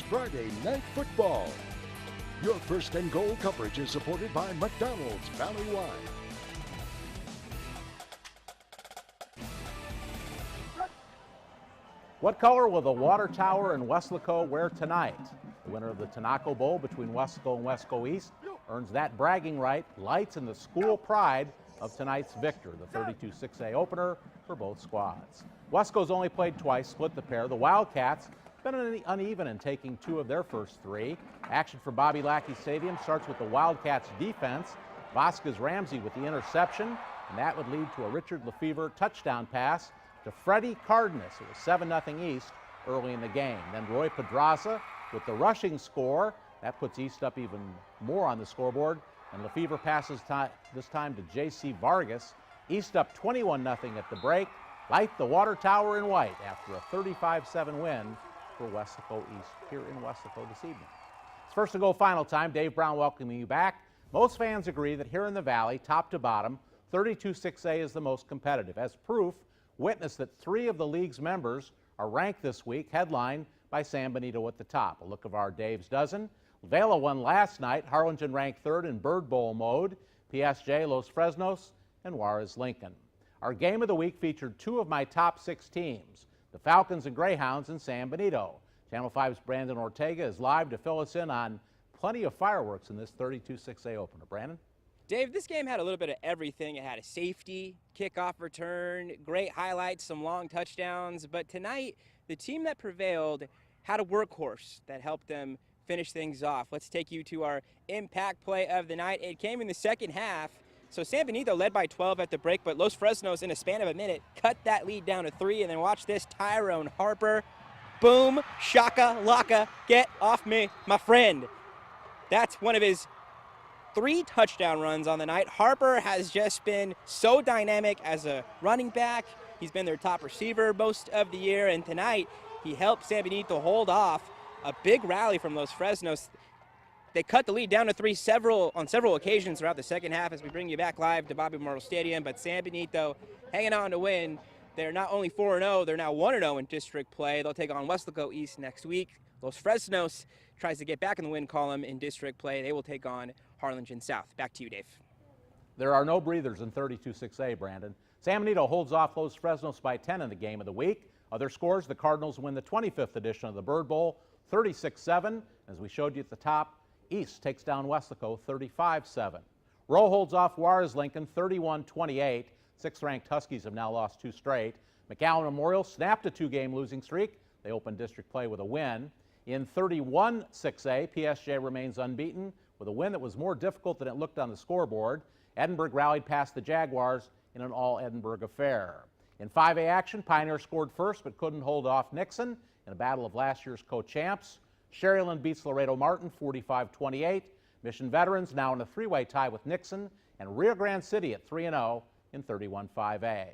Friday Night Football. Your first and goal coverage is supported by McDonald's Valley-wide. What color will the water tower in Weslaco wear tonight? The winner of the Tanaco Bowl between Weslaco and Wesco East earns that bragging right, lights in the school pride of tonight's victor, the 32-6A opener for both squads. Wesco's only played twice, split the pair. The Wildcats been uneven in taking two of their first three. Action for Bobby Lackey Stadium starts with the Wildcats defense. Vasquez Ramsey with the interception, and that would lead to a Richard Lefevre touchdown pass to Freddie Cardenas. It was 7-0 East early in the game. Then Roy Pedraza with the rushing score. That puts East up even more on the scoreboard. And Lefevre passes this time to J.C. Vargas. East up 21-0 at the break. Light the water tower in white after a 35-7 win for Weslaco East here in Weslaco this evening. It's first to go final time. Dave Brown welcoming you back. Most fans agree that here in the Valley, top to bottom, 32-6A is the most competitive. As proof, witness that 3 of the league's members are ranked this week, headlined by San Benito at the top. A look of our Dave's dozen. Vela won last night. Harlingen ranked 3rd in Bird Bowl mode. PSG, Los Fresnos, and Juarez Lincoln. Our game of the week featured 2 of my top 6 teams, the Falcons and Greyhounds in San Benito. Channel 5's Brandon Ortega is live to fill us in on plenty of fireworks in this 32-6A opener. Brandon? Dave, this game had a little bit of everything. It had a safety, kickoff return, great highlights, some long touchdowns. But tonight, the team that prevailed had a workhorse that helped them finish things off. Let's take you to our impact play of the night. It came in the second half. So San Benito led by 12 at the break, but Los Fresnos, in a span of a minute, cut that lead down to 3. And then watch this, Tyrone Harper. Boom, shaka, laka, get off me, my friend. That's one of his 3 touchdown runs on the night. Harper has just been so dynamic as a running back. He's been their top receiver most of the year, and tonight he helped San Benito hold off a big rally from Los Fresnos. They cut the lead down to 3 on several occasions throughout the second half as we bring you back live to Bobby Memorial Stadium, but San Benito hanging on to win. They're not only 4-0, they're now 1-0 in district play. They'll take on Weslaco East next week. Los Fresnos tries to get back in the win column in district play. They will take on Harlingen South. Back to you, Dave. There are no breathers in 32-6A, Brandon. San Benito holds off Los Fresnos by 10 in the game of the week. Other scores, the Cardinals win the 25th edition of the Bird Bowl, 36-7. As we showed you at the top, East takes down Weslaco 35-7. Rowe holds off Juarez Lincoln 31-28. 6th-ranked Huskies have now lost 2 straight. McAllen Memorial snapped a 2-game losing streak. They opened district play with a win. In 31-6A, PSG remains unbeaten with a win that was more difficult than it looked on the scoreboard. Edinburgh rallied past the Jaguars in an all-Edinburgh affair. In 5A action, Pioneer scored first but couldn't hold off Nixon in a battle of last year's co-champs. Sherryland beats Laredo Martin 45-28. Mission Veterans now in a 3-way tie with Nixon, and Rio Grande City at 3-0 in 31-5A.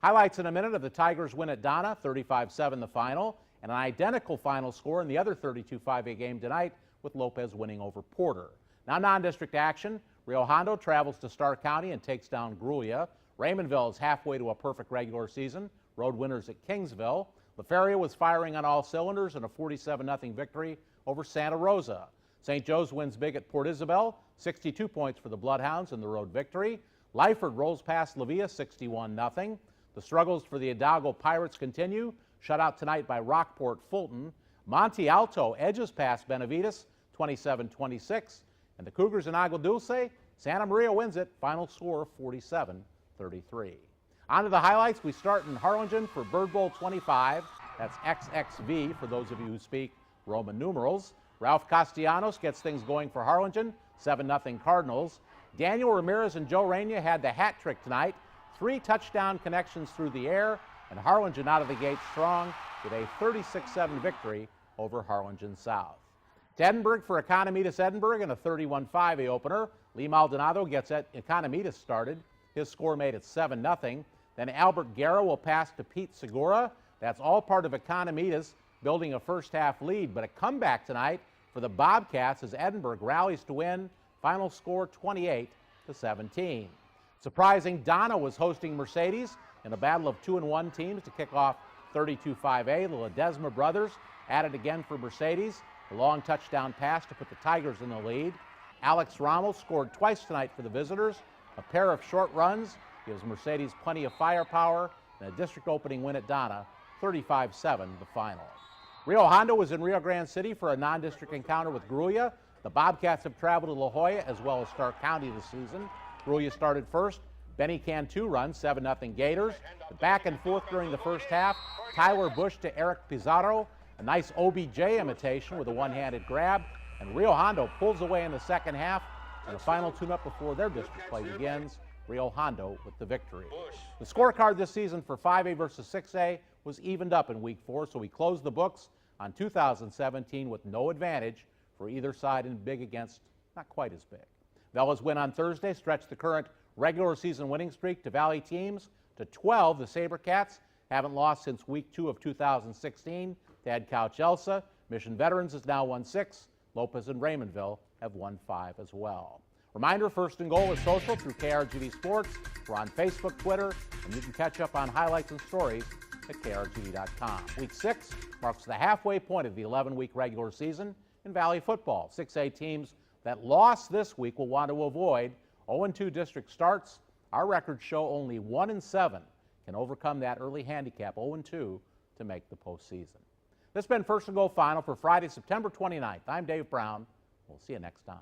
Highlights in a minute of the Tigers' win at Donna, 35-7 the final, and an identical final score in the other 32-5A game tonight with Lopez winning over Porter. Now non-district action. Rio Hondo travels to Starr County and takes down Grulia. Raymondville is halfway to a perfect regular season. Road winners at Kingsville. LaFeria was firing on all cylinders in a 47-0 victory over Santa Rosa. St. Joe's wins big at Port Isabel, 62 points for the Bloodhounds in the road victory. Lyford rolls past La Villa 61-0. The struggles for the Hidalgo Pirates continue, shut out tonight by Rockport Fulton. Monte Alto edges past Benavides 27-26. And the Cougars in Agua Dulce, Santa Maria wins it, final score 47-33. On to the highlights. We start in Harlingen for Bird Bowl 25. That's XXV for those of you who speak Roman numerals. Ralph Castellanos gets things going for Harlingen, 7-0 Cardinals. Daniel Ramirez and Joe Rainier had the hat trick tonight. 3 touchdown connections through the air, and Harlingen out of the gate strong with a 36-7 victory over Harlingen South. To Edinburgh for Economitas Edinburgh in a 31-5A opener. Lee Maldonado gets Economitas started. His score made it 7-0. Then Albert Guerra will pass to Pete Segura. That's all part of Economitas building a first-half lead, but a comeback tonight for the Bobcats as Edinburgh rallies to win. Final score 28-17. Surprising, Donna was hosting Mercedes in a battle of 2-1 teams to kick off 32-5A. The Ledesma brothers at it again for Mercedes. A long touchdown pass to put the Tigers in the lead. Alex Ramos scored twice tonight for the visitors. A pair of short runs gives Mercedes plenty of firepower, and a district opening win at Donna, 35-7 the final. Rio Hondo was in Rio Grande City for a non-district encounter with Gruya. The Bobcats have traveled to La Jolla as well as Stark County this season. Gruya started first. Benny Cantu runs 7-0 Gators. The back and forth during the first half. Tyler Bush to Eric Pizarro. A nice OBJ imitation with a one-handed grab. And Rio Hondo pulls away in the second half. And a final tune-up before their district play begins. Rio Hondo with the victory. The scorecard this season for 5A versus 6A was evened up in week 4, so we closed the books on 2017 with no advantage for either side and big against not quite as big. Vella's win on Thursday stretched the current regular season winning streak to Valley teams to 12. The SaberCats haven't lost since week 2 of 2016. They had Couch Elsa. Mission Veterans has now won 6. Lopez and Raymondville have won 5 as well. Reminder, First and Goal is social through KRGV Sports. We're on Facebook, Twitter, and you can catch up on highlights and stories at krgv.com. Week 6 marks the halfway point of the 11-week regular season in Valley football. 6A teams that lost this week will want to avoid 0-2 district starts. Our records show only 1-7 can overcome that early handicap, 0-2, to make the postseason. This has been First and Goal Final for Friday, September 29th. I'm Dave Brown. We'll see you next time.